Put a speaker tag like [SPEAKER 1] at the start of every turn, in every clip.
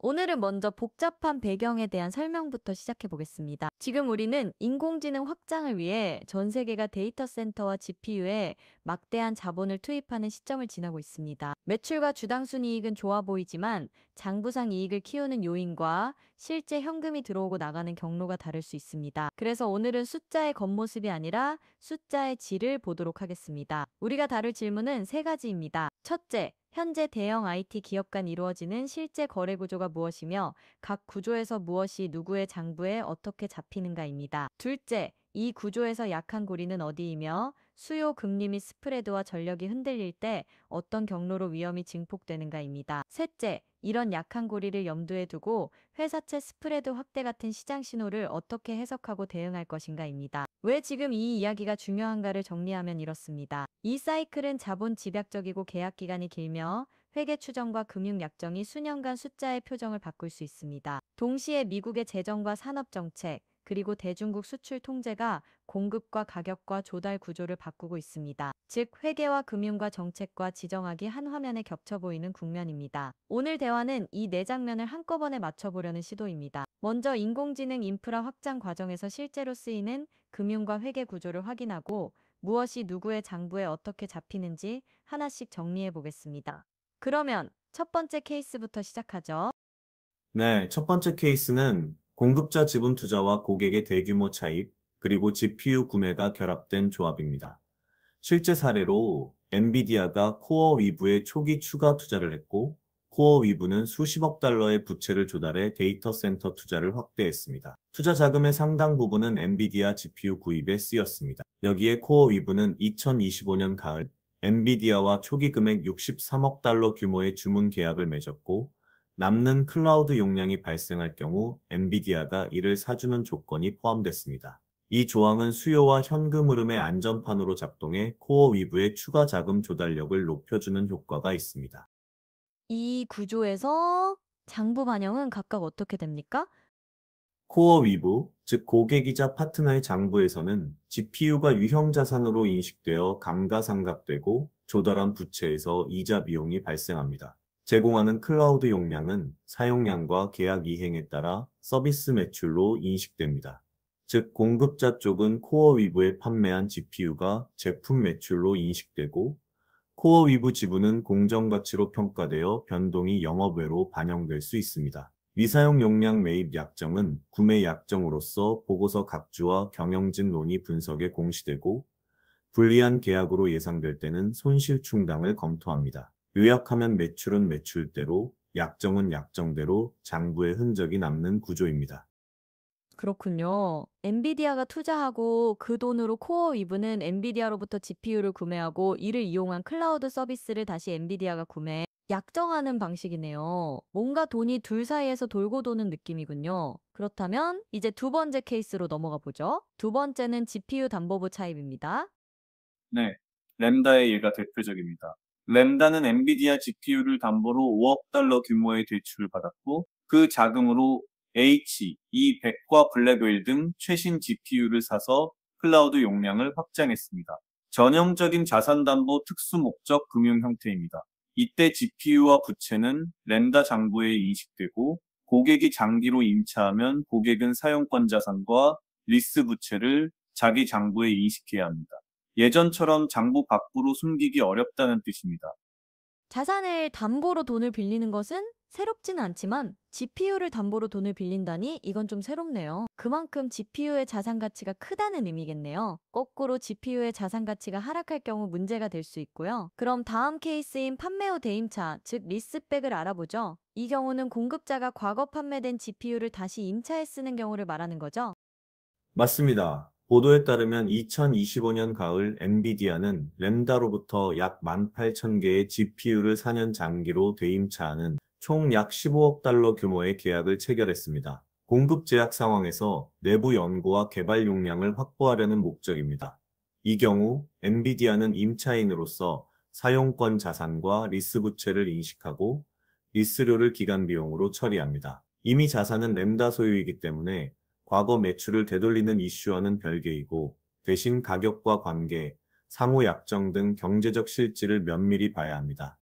[SPEAKER 1] 오늘은 먼저 복잡한 배경에 대한 설명부터 시작해 보겠습니다. 지금 우리는 인공지능 확장을 위해 전 세계가 데이터 센터와 GPU에 막대한 자본을 투입하는 시점을 지나고 있습니다. 매출과 주당 순이익은 좋아 보이지만 장부상 이익을 키우는 요인과 실제 현금이 들어오고 나가는 경로가 다를 수 있습니다. 그래서 오늘은 숫자의 겉모습이 아니라 숫자의 질을 보도록 하겠습니다. 우리가 다룰 질문은 세 가지입니다. 첫째, 현재 대형 IT 기업 간 이루어지는 실제 거래 구조가 무엇이며 각 구조에서 무엇이 누구의 장부에 어떻게 잡히는가입니다. 둘째, 이 구조에서 약한 고리는 어디이며 수요, 금리 및 스프레드와 전력이 흔들릴 때 어떤 경로로 위험이 증폭되는가입니다. 셋째, 이런 약한 고리를 염두에 두고 회사채 스프레드 확대 같은 시장 신호를 어떻게 해석하고 대응할 것인가입니다. 왜 지금 이 이야기가 중요한가를 정리하면 이렇습니다. 이 사이클은 자본 집약적이고 계약 기간이 길며 회계 추정과 금융 약정이 수년간 숫자의 표정을 바꿀 수 있습니다. 동시에 미국의 재정과 산업 정책, 그리고 대중국 수출 통제가 공급과 가격과 조달 구조를 바꾸고 있습니다. 즉, 회계와 금융과 정책과 지정학이 한 화면에 겹쳐 보이는 국면입니다. 오늘 대화는 이 네 장면을 한꺼번에 맞춰보려는 시도입니다. 먼저 인공지능 인프라 확장 과정에서 실제로 쓰이는 금융과 회계 구조를 확인하고 무엇이 누구의 장부에 어떻게 잡히는지 하나씩 정리해 보겠습니다. 그러면 첫 번째 케이스부터 시작하죠.
[SPEAKER 2] 네, 첫 번째 케이스는 공급자 지분 투자와 고객의 대규모 차입, 그리고 GPU 구매가 결합된 조합입니다. 실제 사례로 엔비디아가 코어 위브에 초기 추가 투자를 했고, 코어 위브는 수십억 달러의 부채를 조달해 데이터 센터 투자를 확대했습니다. 투자 자금의 상당 부분은 엔비디아 GPU 구입에 쓰였습니다. 여기에 코어 위브는 2025년 가을 엔비디아와 초기 금액 63억 달러 규모의 주문 계약을 맺었고, 남는 클라우드 용량이 발생할 경우 엔비디아가 이를 사주는 조건이 포함됐습니다. 이 조항은 수요와 현금 흐름의 안전판으로 작동해 코어 위브의 추가 자금 조달력을 높여주는 효과가 있습니다.
[SPEAKER 1] 이 구조에서 장부 반영은 각각 어떻게 됩니까?
[SPEAKER 2] 코어 위브, 즉 고객이자 파트너의 장부에서는 GPU가 유형 자산으로 인식되어 감가상각되고 조달한 부채에서 이자 비용이 발생합니다. 제공하는 클라우드 용량은 사용량과 계약 이행에 따라 서비스 매출로 인식됩니다. 즉, 공급자 쪽은 코어 위브에 판매한 GPU가 제품 매출로 인식되고, 코어 위브 지분은 공정가치로 평가되어 변동이 영업외로 반영될 수 있습니다. 미사용 용량 매입 약정은 구매 약정으로서 보고서 각주와 경영진론이 분석에 공시되고, 불리한 계약으로 예상될 때는 손실 충당을 검토합니다. 요약하면 매출은 매출대로, 약정은 약정대로 장부에 흔적이 남는 구조입니다.
[SPEAKER 1] 그렇군요. 엔비디아가 투자하고 그 돈으로 코어 위브는 엔비디아로부터 GPU를 구매하고 이를 이용한 클라우드 서비스를 다시 엔비디아가 구매해 약정하는 방식이네요. 뭔가 돈이 둘 사이에서 돌고 도는 느낌이군요. 그렇다면 이제 두 번째 케이스로 넘어가 보죠. 두 번째는 GPU 담보부 차입입니다.
[SPEAKER 2] 네, 램다의 예가 대표적입니다. 램다는 엔비디아 GPU를 담보로 5억 달러 규모의 대출을 받았고, 그 자금으로 H200과 블랙웰 등 최신 GPU를 사서 클라우드 용량을 확장했습니다. 전형적인 자산담보 특수목적 금융 형태입니다. 이때 GPU와 부채는 램다 장부에 인식되고, 고객이 장기로 임차하면 고객은 사용권 자산과 리스 부채를 자기 장부에 인식해야 합니다. 예전처럼 장부 밖으로 숨기기 어렵다는 뜻입니다.
[SPEAKER 1] 자산을 담보로 돈을 빌리는 것은 새롭지는 않지만 GPU를 담보로 돈을 빌린다니 이건 좀 새롭네요. 그만큼 GPU의 자산 가치가 크다는 의미겠네요. 거꾸로 GPU의 자산 가치가 하락할 경우 문제가 될 수 있고요. 그럼 다음 케이스인 판매 후 대임차, 즉 리스백을 알아보죠. 이 경우는 공급자가 과거 판매된 GPU를 다시 임차해 쓰는 경우를 말하는 거죠.
[SPEAKER 2] 맞습니다. 보도에 따르면 2025년 가을 엔비디아는 램다로부터 약 18,000개의 GPU를 4년 장기로 대임차하는 총 약 15억 달러 규모의 계약을 체결했습니다. 공급 제약 상황에서 내부 연구와 개발 용량을 확보하려는 목적입니다. 이 경우 엔비디아는 임차인으로서 사용권 자산과 리스 부채를 인식하고 리스료를 기간 비용으로 처리합니다. 이미 자산은 램다 소유이기 때문에 과거 매출을 되돌리는 이슈와는 별개이고, 대신 가격과 관계, 상호 약정 등 경제적 실질을 면밀히 봐야 합니다.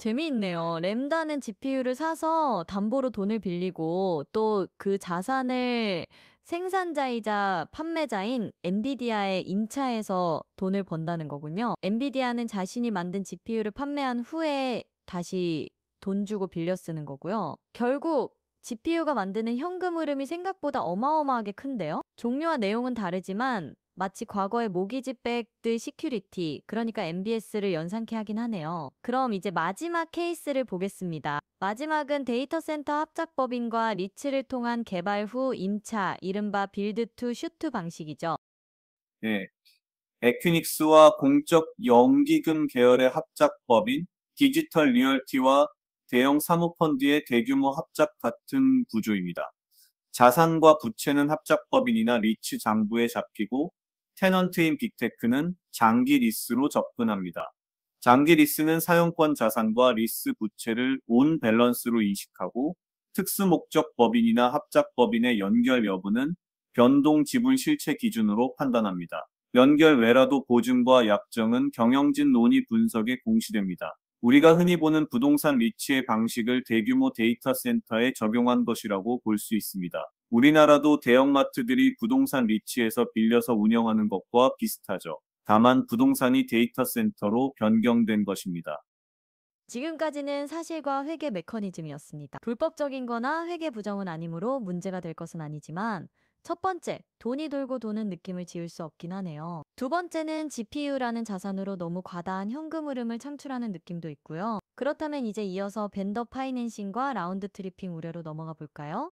[SPEAKER 1] 재미있네요. 램다는 GPU를 사서 담보로 돈을 빌리고 또 그 자산을 생산자이자 판매자인 엔비디아에 임차해서 돈을 번다는 거군요. 엔비디아는 자신이 만든 GPU를 판매한 후에 다시 돈 주고 빌려 쓰는 거고요. 결국 GPU가 만드는 현금 흐름이 생각보다 어마어마하게 큰데요. 종류와 내용은 다르지만 마치 과거의 모기지백드 시큐리티, 그러니까 MBS를 연상케 하긴 하네요. 그럼 이제 마지막 케이스를 보겠습니다. 마지막은 데이터 센터 합작법인과 리츠를 통한 개발 후 임차, 이른바 빌드 투 슈트 방식이죠.
[SPEAKER 3] 네. 에퀴닉스와 공적 연기금 계열의 합작법인 디지털 리얼티와 대형 사모펀드의 대규모 합작 같은 구조입니다. 자산과 부채는 합작법인이나 리츠 장부에 잡히고 테넌트인 빅테크는 장기 리스로 접근합니다. 장기 리스는 사용권 자산과 리스 부채를 온 밸런스로 인식하고 특수 목적 법인이나 합작 법인의 연결 여부는 변동 지분 실체 기준으로 판단합니다. 연결 외라도 보증과 약정은 경영진 논의 분석에 공시됩니다. 우리가 흔히 보는 부동산 리츠의 방식을 대규모 데이터 센터에 적용한 것이라고 볼 수 있습니다. 우리나라도 대형마트들이 부동산 리츠에서 빌려서 운영하는 것과 비슷하죠. 다만 부동산이 데이터 센터로 변경된 것입니다.
[SPEAKER 1] 지금까지는 사실과 회계 메커니즘이었습니다. 불법적인 거나 회계 부정은 아니므로 문제가 될 것은 아니지만 첫 번째, 돈이 돌고 도는 느낌을 지울 수 없긴 하네요. 두 번째는 GPU라는 자산으로 너무 과다한 현금 흐름을 창출하는 느낌도 있고요. 그렇다면 이제 이어서 벤더 파이낸싱과 라운드 트리핑 우려로 넘어가 볼까요?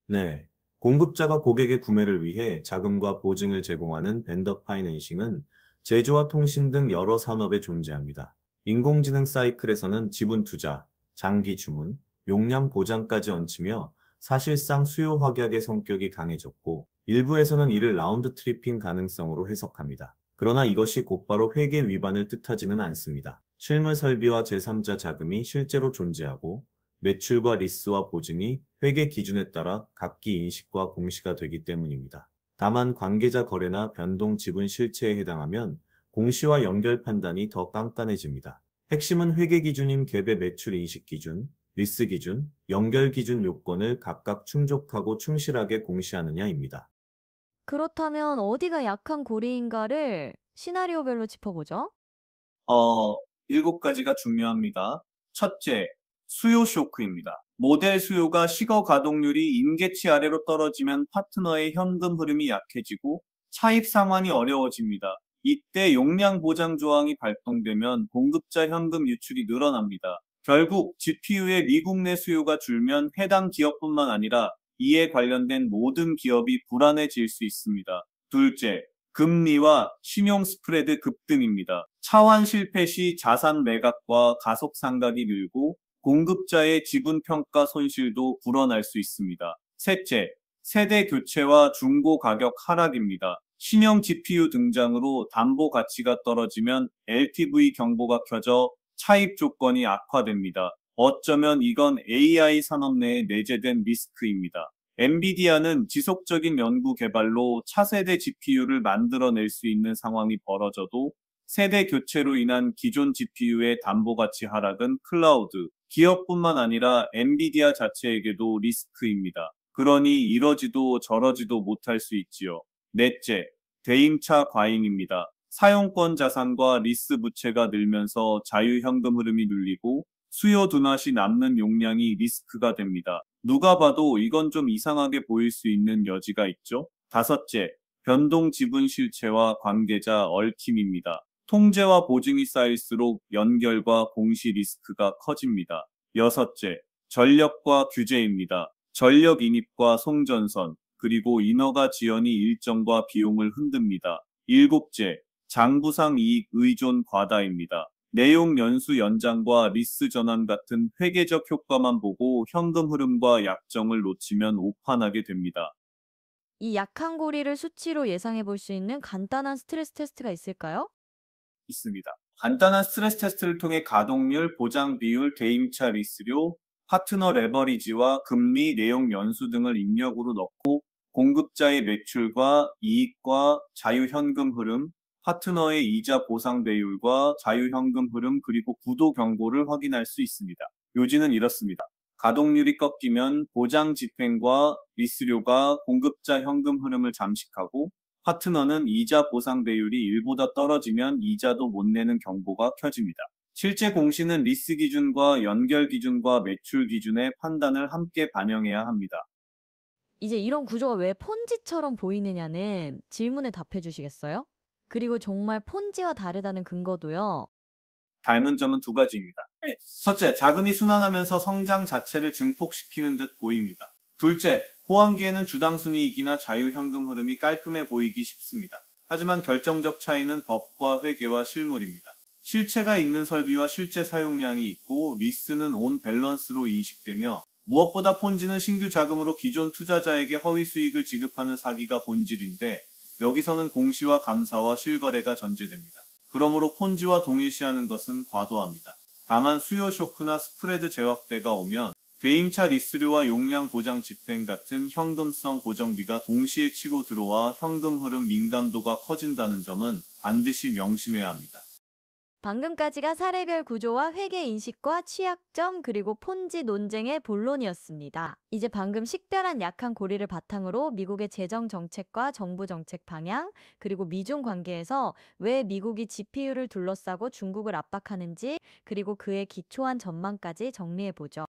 [SPEAKER 2] 네. 공급자가 고객의 구매를 위해 자금과 보증을 제공하는 벤더 파이낸싱은 제조와 통신 등 여러 산업에 존재합니다. 인공지능 사이클에서는 지분 투자, 장기 주문, 용량 보장까지 얹히며 사실상 수요 확약의 성격이 강해졌고 일부에서는 이를 라운드 트리핑 가능성으로 해석합니다. 그러나 이것이 곧바로 회계 위반을 뜻하지는 않습니다. 실물 설비와 제3자 자금이 실제로 존재하고 매출과 리스와 보증이 회계 기준에 따라 각기 인식과 공시가 되기 때문입니다. 다만 관계자 거래나 변동 지분 실체에 해당하면 공시와 연결 판단이 더 깐깐해집니다. 핵심은 회계 기준인 갭의 매출 인식 기준, 리스 기준, 연결 기준 요건을 각각 충족하고 충실하게 공시하느냐입니다.
[SPEAKER 1] 그렇다면 어디가 약한 고리인가를 시나리오별로 짚어보죠.
[SPEAKER 3] 7가지가 중요합니다. 첫째, 수요 쇼크입니다. 모델 수요가 시거 가동률이 임계치 아래로 떨어지면 파트너의 현금 흐름이 약해지고 차입 상환이 어려워집니다. 이때 용량 보장 조항이 발동되면 공급자 현금 유출이 늘어납니다. 결국 GPU의 미국 내 수요가 줄면 해당 기업뿐만 아니라 이에 관련된 모든 기업이 불안해질 수 있습니다. 둘째, 금리와 신용 스프레드 급등입니다. 차환 실패 시 자산 매각과 가속 상각이 늘고 공급자의 지분 평가 손실도 불어날 수 있습니다. 셋째, 세대 교체와 중고 가격 하락입니다. 신형 GPU 등장으로 담보 가치가 떨어지면 LTV 경보가 켜져 차입 조건이 악화됩니다. 어쩌면 이건 AI 산업 내에 내재된 리스크입니다. 엔비디아는 지속적인 연구 개발로 차세대 GPU를 만들어낼 수 있는 상황이 벌어져도 세대 교체로 인한 기존 GPU의 담보 가치 하락은 클라우드, 기업뿐만 아니라 엔비디아 자체에게도 리스크입니다. 그러니 이러지도 저러지도 못할 수 있지요. 넷째, 대임차 과잉입니다. 사용권 자산과 리스 부채가 늘면서 자유현금 흐름이 눌리고 수요 둔화 시 남는 용량이 리스크가 됩니다. 누가 봐도 이건 좀 이상하게 보일 수 있는 여지가 있죠. 다섯째, 변동 지분 실체와 관계자 얽힘입니다. 통제와 보증이 쌓일수록 연결과 공시 리스크가 커집니다. 여섯째, 전력과 규제입니다. 전력 인입과 송전선, 그리고 인허가 지연이 일정과 비용을 흔듭니다. 일곱째, 장부상 이익 의존 과다입니다. 내용 연수 연장과 리스 전환 같은 회계적 효과만 보고 현금 흐름과 약정을 놓치면 오판하게 됩니다.
[SPEAKER 1] 이 약한 고리를 수치로 예상해 볼 수 있는 간단한 스트레스 테스트가 있을까요?
[SPEAKER 3] 있습니다. 간단한 스트레스 테스트를 통해 가동률, 보장 비율, 대임차 리스료, 파트너 레버리지와 금리, 내용 연수 등을 입력으로 넣고 공급자의 매출과 이익과 자유현금 흐름, 파트너의 이자 보상 배율과 자유현금 흐름 그리고 부도 경고를 확인할 수 있습니다. 요지는 이렇습니다. 가동률이 꺾이면 보장 집행과 리스료가 공급자 현금 흐름을 잠식하고 파트너는 이자 보상 배율이 1보다 떨어지면 이자도 못 내는 경보가 켜집니다. 실제 공시는 리스 기준과 연결 기준과 매출 기준의 판단을 함께 반영해야 합니다.
[SPEAKER 1] 이제 이런 구조가 왜 폰지처럼 보이느냐는 질문에 답해 주시겠어요? 그리고 정말 폰지와 다르다는 근거도요.
[SPEAKER 3] 닮은 점은 두 가지입니다. 첫째, 자금이 순환하면서 성장 자체를 증폭시키는 듯 보입니다. 둘째, 호황기에는 주당순이익이나 자유현금 흐름이 깔끔해 보이기 쉽습니다. 하지만 결정적 차이는 법과 회계와 실물입니다. 실체가 있는 설비와 실제 사용량이 있고 리스는 온 밸런스로 인식되며 무엇보다 폰지는 신규 자금으로 기존 투자자에게 허위 수익을 지급하는 사기가 본질인데 여기서는 공시와 감사와 실거래가 전제됩니다. 그러므로 폰지와 동일시하는 것은 과도합니다. 다만 수요 쇼크나 스프레드 재확대가 오면 배임차 리스료와 용량 보장 집행 같은 현금성 고정비가 동시에 치고 들어와 현금 흐름 민감도가 커진다는 점은 반드시 명심해야 합니다.
[SPEAKER 1] 방금까지가 사례별 구조와 회계 인식과 취약점 그리고 폰지 논쟁의 본론이었습니다. 이제 방금 식별한 약한 고리를 바탕으로 미국의 재정 정책과 정부 정책 방향 그리고 미중 관계에서 왜 미국이 GPU를 둘러싸고 중국을 압박하는지 그리고 그의 기초한 전망까지 정리해보죠.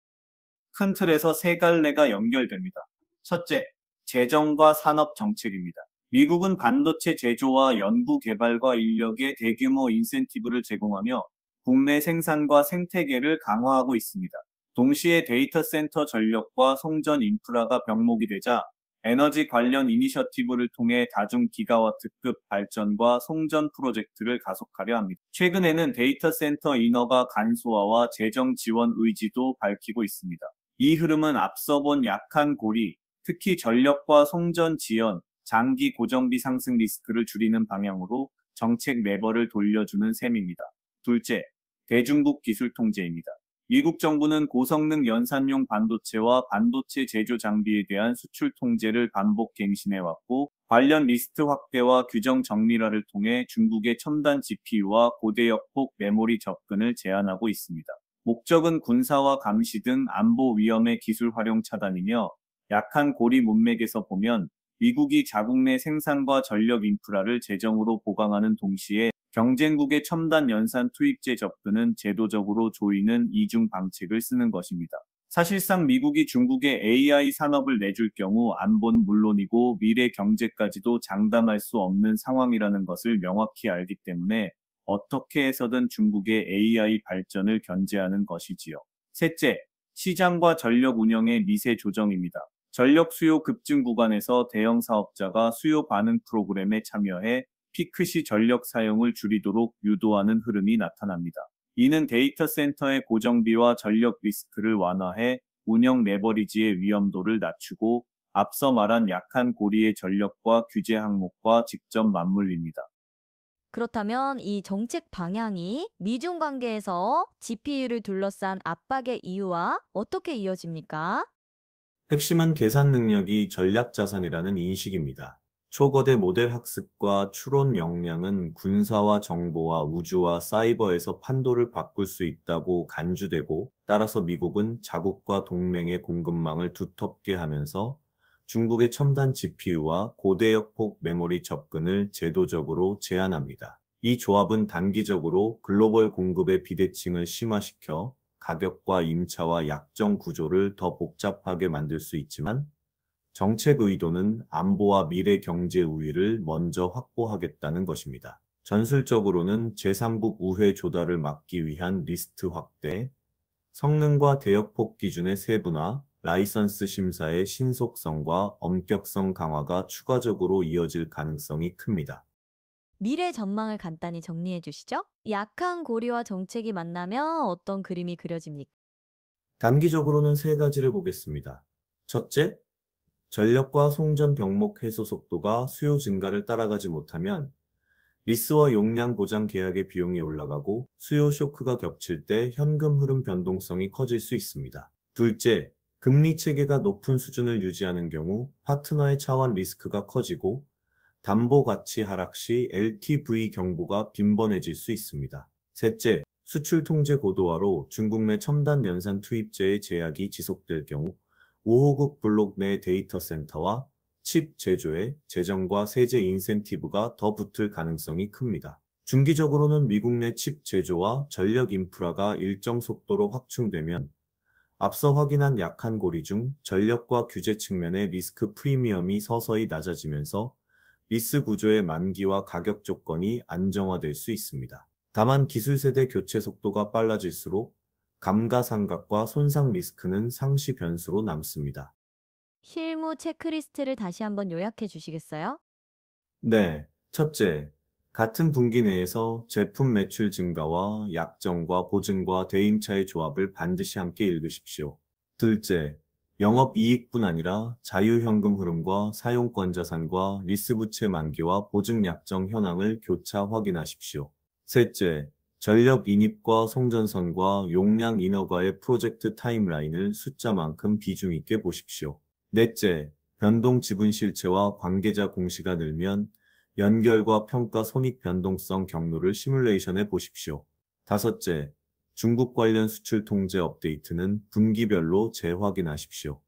[SPEAKER 3] 큰 틀에서 세 갈래가 연결됩니다. 첫째, 재정과 산업 정책입니다. 미국은 반도체 제조와 연구 개발과 인력에 대규모 인센티브를 제공하며 국내 생산과 생태계를 강화하고 있습니다. 동시에 데이터 센터 전력과 송전 인프라가 병목이 되자 에너지 관련 이니셔티브를 통해 다중 기가와트급 발전과 송전 프로젝트를 가속하려 합니다. 최근에는 데이터 센터 인허가 간소화와 재정 지원 의지도 밝히고 있습니다. 이 흐름은 앞서 본 약한 고리, 특히 전력과 송전 지연, 장기 고정비 상승 리스크를 줄이는 방향으로 정책 레버를 돌려주는 셈입니다. 둘째, 대중국 기술 통제입니다. 미국 정부는 고성능 연산용 반도체와 반도체 제조 장비에 대한 수출 통제를 반복 갱신해왔고 관련 리스트 확대와 규정 정밀화를 통해 중국의 첨단 GPU와 고대역폭 메모리 접근을 제한하고 있습니다. 목적은 군사와 감시 등 안보 위험의 기술 활용 차단이며 약한 고리 문맥에서 보면 미국이 자국 내 생산과 전력 인프라를 재정으로 보강하는 동시에 경쟁국의 첨단 연산 투입제 접근은 제도적으로 조이는 이중 방책을 쓰는 것입니다. 사실상 미국이 중국에 AI 산업을 내줄 경우 안보는 물론이고 미래 경제까지도 장담할 수 없는 상황이라는 것을 명확히 알기 때문에 어떻게 해서든 중국의 AI 발전을 견제하는 것이지요. 셋째, 시장과 전력 운영의 미세 조정입니다. 전력 수요 급증 구간에서 대형 사업자가 수요 반응 프로그램에 참여해 피크 시 전력 사용을 줄이도록 유도하는 흐름이 나타납니다. 이는 데이터 센터의 고정비와 전력 리스크를 완화해 운영 레버리지의 위험도를 낮추고 앞서 말한 약한 고리의 전력과 규제 항목과 직접 맞물립니다.
[SPEAKER 1] 그렇다면 이 정책 방향이 미중 관계에서 GPU를 둘러싼 압박의 이유와 어떻게 이어집니까?
[SPEAKER 2] 핵심은 계산 능력이 전략 자산이라는 인식입니다. 초거대 모델 학습과 추론 역량은 군사와 정보와 우주와 사이버에서 판도를 바꿀 수 있다고 간주되고 따라서 미국은 자국과 동맹의 공급망을 두텁게 하면서 중국의 첨단 GPU와 고대역폭 메모리 접근을 제도적으로 제한합니다. 이 조합은 단기적으로 글로벌 공급의 비대칭을 심화시켜 가격과 임차와 약정 구조를 더 복잡하게 만들 수 있지만 정책 의도는 안보와 미래 경제 우위를 먼저 확보하겠다는 것입니다. 전술적으로는 제3국 우회 조달을 막기 위한 리스트 확대, 성능과 대역폭 기준의 세분화, 라이선스 심사의 신속성과 엄격성 강화가 추가적으로 이어질 가능성이 큽니다.
[SPEAKER 1] 미래 전망을 간단히 정리해 주시죠. 약한 고리와 정책이 만나면 어떤 그림이 그려집니까?
[SPEAKER 2] 단기적으로는 세 가지를 보겠습니다. 첫째, 전력과 송전 병목 해소 속도가 수요 증가를 따라가지 못하면 리스와 용량 보장 계약의 비용이 올라가고 수요 쇼크가 겹칠 때 현금 흐름 변동성이 커질 수 있습니다. 둘째, 금리 체계가 높은 수준을 유지하는 경우 파트너의 차환 리스크가 커지고 담보 가치 하락 시 LTV 경보가 빈번해질 수 있습니다. 셋째, 수출 통제 고도화로 중국 내 첨단 연산 투입제의 제약이 지속될 경우 5호국 블록 내 데이터 센터와 칩 제조에 재정과 세제 인센티브가 더 붙을 가능성이 큽니다. 중기적으로는 미국 내 칩 제조와 전력 인프라가 일정 속도로 확충되면 앞서 확인한 약한 고리 중 전력과 규제 측면의 리스크 프리미엄이 서서히 낮아지면서 리스 구조의 만기와 가격 조건이 안정화될 수 있습니다. 다만 기술 세대 교체 속도가 빨라질수록 감가상각과 손상 리스크는 상시 변수로 남습니다.
[SPEAKER 1] 실무 체크리스트를 다시 한번 요약해 주시겠어요?
[SPEAKER 2] 네. 첫째, 같은 분기 내에서 제품 매출 증가와 약정과 보증과 대임차의 조합을 반드시 함께 읽으십시오. 둘째, 영업이익뿐 아니라 자유현금 흐름과 사용권 자산과 리스 부채 만기와 보증 약정 현황을 교차 확인하십시오. 셋째, 전력 인입과 송전선과 용량 인허가의 프로젝트 타임라인을 숫자만큼 비중 있게 보십시오. 넷째, 변동 지분 실체와 관계자 공시가 늘면 연결과 평가 손익 변동성 경로를 시뮬레이션해 보십시오. 다섯째, 중국 관련 수출 통제 업데이트는 분기별로 재확인하십시오.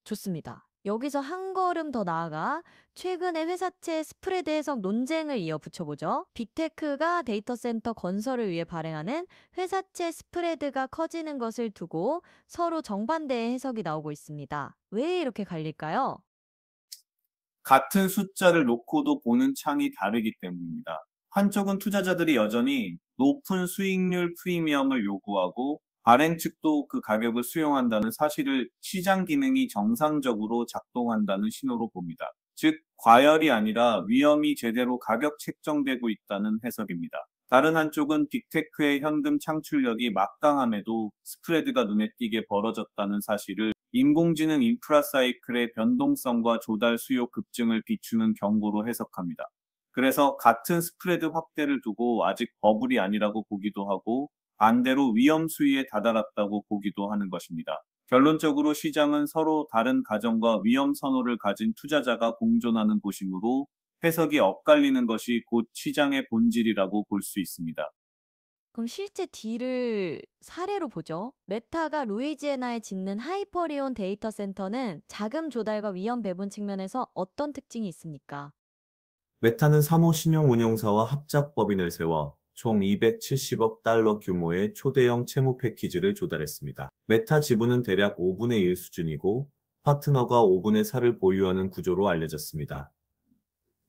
[SPEAKER 1] 좋습니다. 여기서 한 걸음 더 나아가 최근에 회사채 스프레드 해석 논쟁을 이어 붙여보죠. 빅테크가 데이터 센터 건설을 위해 발행하는 회사채 스프레드가 커지는 것을 두고 서로 정반대의 해석이 나오고 있습니다. 왜 이렇게 갈릴까요?
[SPEAKER 3] 같은 숫자를 놓고도 보는 창이 다르기 때문입니다. 한쪽은 투자자들이 여전히 높은 수익률 프리미엄을 요구하고 발행 측도 그 가격을 수용한다는 사실을 시장 기능이 정상적으로 작동한다는 신호로 봅니다. 즉, 과열이 아니라 위험이 제대로 가격 책정되고 있다는 해석입니다. 다른 한쪽은 빅테크의 현금 창출력이 막강함에도 스프레드가 눈에 띄게 벌어졌다는 사실을 인공지능 인프라 사이클의 변동성과 조달 수요 급증을 비추는 경고로 해석합니다. 그래서 같은 스프레드 확대를 두고 아직 버블이 아니라고 보기도 하고 반대로 위험 수위에 다다랐다고 보기도 하는 것입니다. 결론적으로 시장은 서로 다른 가정과 위험 선호를 가진 투자자가 공존하는 곳이므로 해석이 엇갈리는 것이 곧 시장의 본질이라고 볼 수 있습니다.
[SPEAKER 1] 그럼 실제 딜을 사례로 보죠. 메타가 루이지애나에 짓는 하이퍼리온 데이터 센터는 자금 조달과 위험 배분 측면에서 어떤 특징이 있습니까?
[SPEAKER 2] 메타는 3호 신용운용사와 합작법인을 세워 총 270억 달러 규모의 초대형 채무 패키지를 조달했습니다. 메타 지분은 대략 5분의 1 수준이고 파트너가 5분의 4를 보유하는 구조로 알려졌습니다.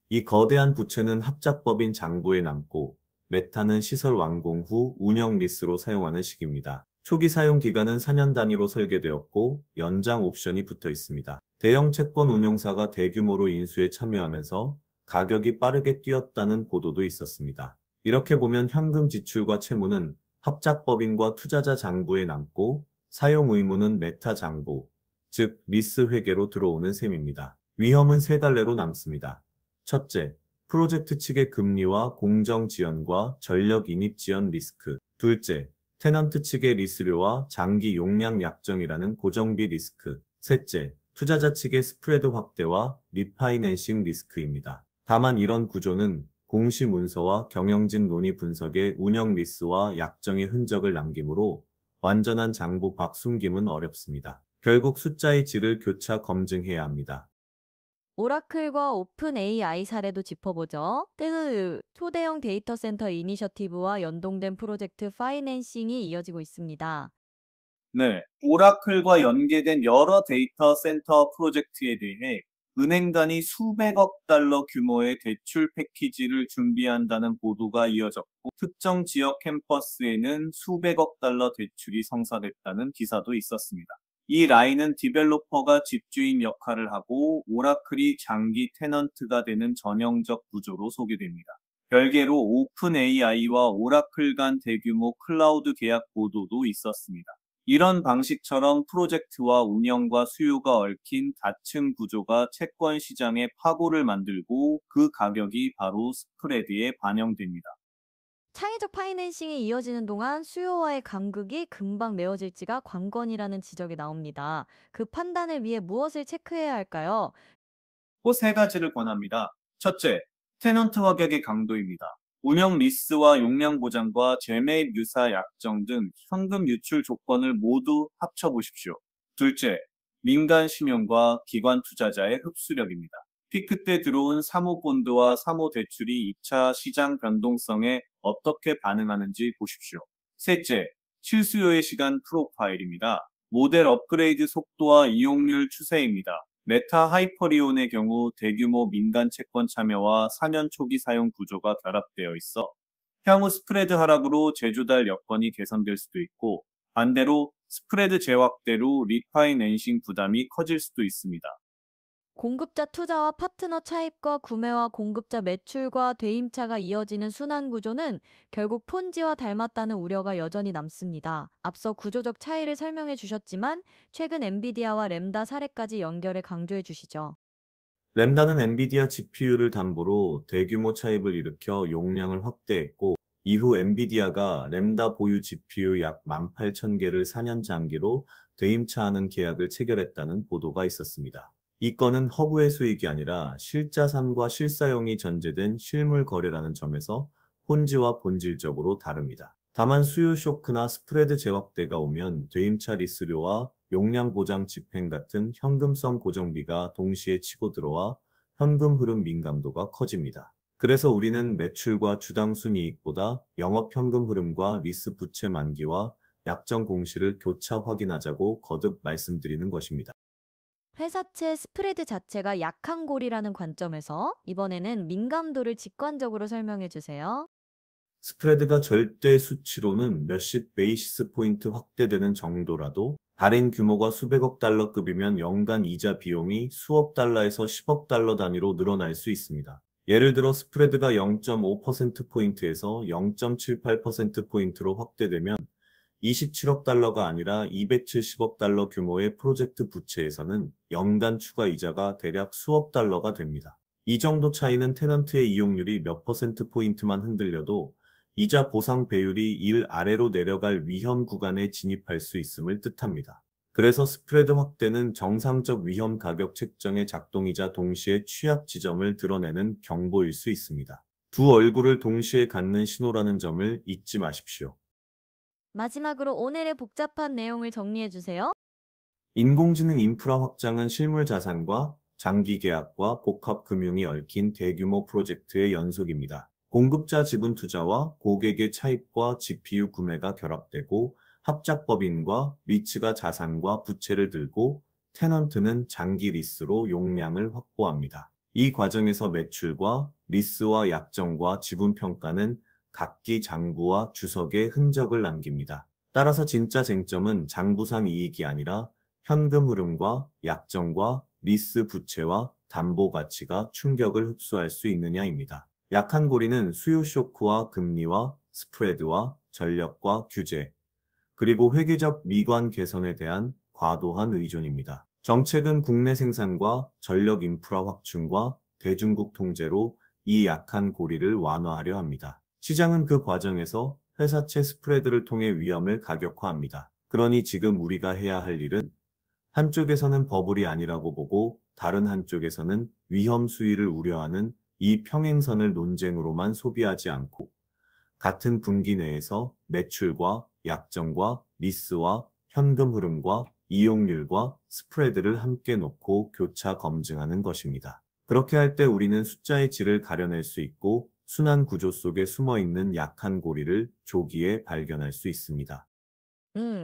[SPEAKER 2] 이 거대한 부채는 합작법인 장부에 남고 메타는 시설 완공 후 운영 리스로 사용하는 식입니다. 초기 사용 기간은 4년 단위로 설계되었고 연장 옵션이 붙어 있습니다. 대형 채권 운용사가 대규모로 인수에 참여하면서 가격이 빠르게 뛰었다는 보도도 있었습니다. 이렇게 보면 현금 지출과 채무는 합작법인과 투자자 장부에 남고 사용 의무는 메타 장부, 즉 리스 회계로 들어오는 셈입니다. 위험은 세 갈래로 남습니다. 첫째, 프로젝트 측의 금리와 공정 지연과 전력 인입 지연 리스크. 둘째, 테넌트 측의 리스료와 장기 용량 약정이라는 고정비 리스크. 셋째, 투자자 측의 스프레드 확대와 리파이낸싱 리스크입니다. 다만 이런 구조는 공시 문서와 경영진 논의 분석의 운영 리스와 약정의 흔적을 남기므로 완전한 장부 박숨김은 어렵습니다. 결국 숫자의 질을 교차 검증해야 합니다.
[SPEAKER 1] 오라클과 오픈 AI 사례도 짚어보죠. 초대형 데이터 센터 이니셔티브와 연동된 프로젝트 파이낸싱이 이어지고 있습니다.
[SPEAKER 3] 네, 오라클과 연계된 여러 데이터 센터 프로젝트에 대해 은행 단위 수백억 달러 규모의 대출 패키지를 준비한다는 보도가 이어졌고 특정 지역 캠퍼스에는 수백억 달러 대출이 성사됐다는 기사도 있었습니다. 이 라인은 디벨로퍼가 집주인 역할을 하고 오라클이 장기 테넌트가 되는 전형적 구조로 소개됩니다. 별개로 오픈 AI와 오라클 간 대규모 클라우드 계약 보도도 있었습니다. 이런 방식처럼 프로젝트와 운영과 수요가 얽힌 다층 구조가 채권 시장에 파고를 만들고 그 가격이 바로 스프레드에 반영됩니다.
[SPEAKER 1] 창의적 파이낸싱이 이어지는 동안 수요와의 간극이 금방 메워질지가 관건이라는 지적이 나옵니다. 그 판단을 위해 무엇을 체크해야 할까요?
[SPEAKER 3] 또 세 가지를 권합니다. 첫째, 테넌트 확약의 강도입니다. 운영 리스와 용량 보장과 재매입 유사 약정 등 현금 유출 조건을 모두 합쳐보십시오. 둘째, 민간 신용과 기관 투자자의 흡수력입니다. 피크 때 들어온 사모본드와 사모대출이 2차 시장 변동성에 어떻게 반응하는지 보십시오. 셋째, 실수요의 시간 프로파일입니다. 모델 업그레이드 속도와 이용률 추세입니다. 메타 하이퍼리온의 경우 대규모 민간 채권 참여와 4년 초기 사용 구조가 결합되어 있어 향후 스프레드 하락으로 제조달 여건이 개선될 수도 있고 반대로 스프레드 재확대로 리파이낸싱 부담이 커질 수도 있습니다.
[SPEAKER 1] 공급자 투자와 파트너 차입과 구매와 공급자 매출과 대임차가 이어지는 순환 구조는 결국 폰지와 닮았다는 우려가 여전히 남습니다. 앞서 구조적 차이를 설명해 주셨지만 최근 엔비디아와 램다 사례까지 연결해 강조해 주시죠.
[SPEAKER 2] 램다는 엔비디아 GPU를 담보로 대규모 차입을 일으켜 용량을 확대했고, 이후 엔비디아가 램다 보유 GPU 약 18,000개를 4년 장기로 대임차하는 계약을 체결했다는 보도가 있었습니다. 이 건은 허브의 수익이 아니라 실자산과 실사용이 전제된 실물 거래라는 점에서 폰지와 본질적으로 다릅니다. 다만 수요 쇼크나 스프레드 재확대가 오면 대임차 리스료와 용량 보장 집행 같은 현금성 고정비가 동시에 치고 들어와 현금 흐름 민감도가 커집니다. 그래서 우리는 매출과 주당 순이익보다 영업 현금 흐름과 리스 부채 만기와 약정 공시를 교차 확인하자고 거듭 말씀드리는 것입니다.
[SPEAKER 1] 회사채 스프레드 자체가 약한 골이라는 관점에서 이번에는 민감도를 직관적으로 설명해 주세요.
[SPEAKER 2] 스프레드가 절대 수치로는 몇십 베이시스 포인트 확대되는 정도라도 달인 규모가 수백억 달러급이면 연간 이자 비용이 수억 달러에서 10억 달러 단위로 늘어날 수 있습니다. 예를 들어 스프레드가 0.5%포인트에서 0.78%포인트로 확대되면 27억 달러가 아니라 270억 달러 규모의 프로젝트 부채에서는 연간 추가 이자가 대략 수억 달러가 됩니다. 이 정도 차이는 테넌트의 이용률이 몇 퍼센트포인트만 흔들려도 이자 보상 배율이 1 아래로 내려갈 위험 구간에 진입할 수 있음을 뜻합니다. 그래서 스프레드 확대는 정상적 위험 가격 책정의 작동이자 동시에 취약 지점을 드러내는 경보일 수 있습니다. 두 얼굴을 동시에 갖는 신호라는 점을 잊지 마십시오.
[SPEAKER 1] 마지막으로 오늘의 복잡한 내용을 정리해 주세요.
[SPEAKER 2] 인공지능 인프라 확장은 실물 자산과 장기 계약과 복합 금융이 얽힌 대규모 프로젝트의 연속입니다. 공급자 지분 투자와 고객의 차입과 GPU 구매가 결합되고 합작법인과 리츠가 자산과 부채를 들고 테넌트는 장기 리스로 용량을 확보합니다. 이 과정에서 매출과 리스와 약정과 지분 평가는 각기 장부와 주석의 흔적을 남깁니다. 따라서 진짜 쟁점은 장부상 이익이 아니라 현금 흐름과 약정과 리스 부채와 담보 가치가 충격을 흡수할 수 있느냐입니다. 약한 고리는 수요 쇼크와 금리와 스프레드와 전력과 규제, 그리고 회계적 미관 개선에 대한 과도한 의존입니다. 정책은 국내 생산과 전력 인프라 확충과 대중국 통제로 이 약한 고리를 완화하려 합니다. 시장은 그 과정에서 회사채 스프레드를 통해 위험을 가격화합니다. 그러니 지금 우리가 해야 할 일은 한쪽에서는 버블이 아니라고 보고 다른 한쪽에서는 위험 수위를 우려하는 이 평행선을 논쟁으로만 소비하지 않고 같은 분기 내에서 매출과 약정과 리스와 현금 흐름과 이용률과 스프레드를 함께 놓고 교차 검증하는 것입니다. 그렇게 할 때 우리는 숫자의 질을 가려낼 수 있고 순환 구조 속에 숨어 있는 약한 고리를 조기에 발견할 수 있습니다.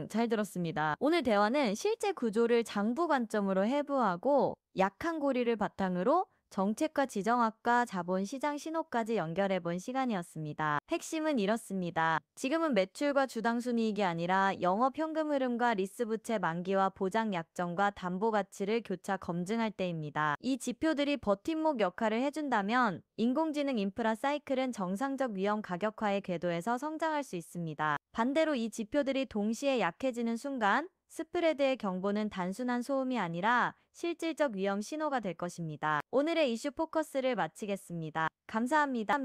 [SPEAKER 1] 잘 들었습니다. 오늘 대화는 실제 구조를 장부 관점으로 해부하고 약한 고리를 바탕으로 정책과 지정학과 자본시장 신호까지 연결해본 시간이었습니다. 핵심은 이렇습니다. 지금은 매출과 주당 순이익이 아니라 영업 현금 흐름과 리스 부채 만기와 보장 약정과 담보 가치를 교차 검증할 때입니다. 이 지표들이 버팀목 역할을 해준다면 인공지능 인프라 사이클은 정상적 위험 가격화의 궤도에서 성장할 수 있습니다. 반대로 이 지표들이 동시에 약해지는 순간 스프레드의 경보는 단순한 소음이 아니라 실질적 위험 신호가 될 것입니다. 오늘의 이슈 포커스를 마치겠습니다. 감사합니다.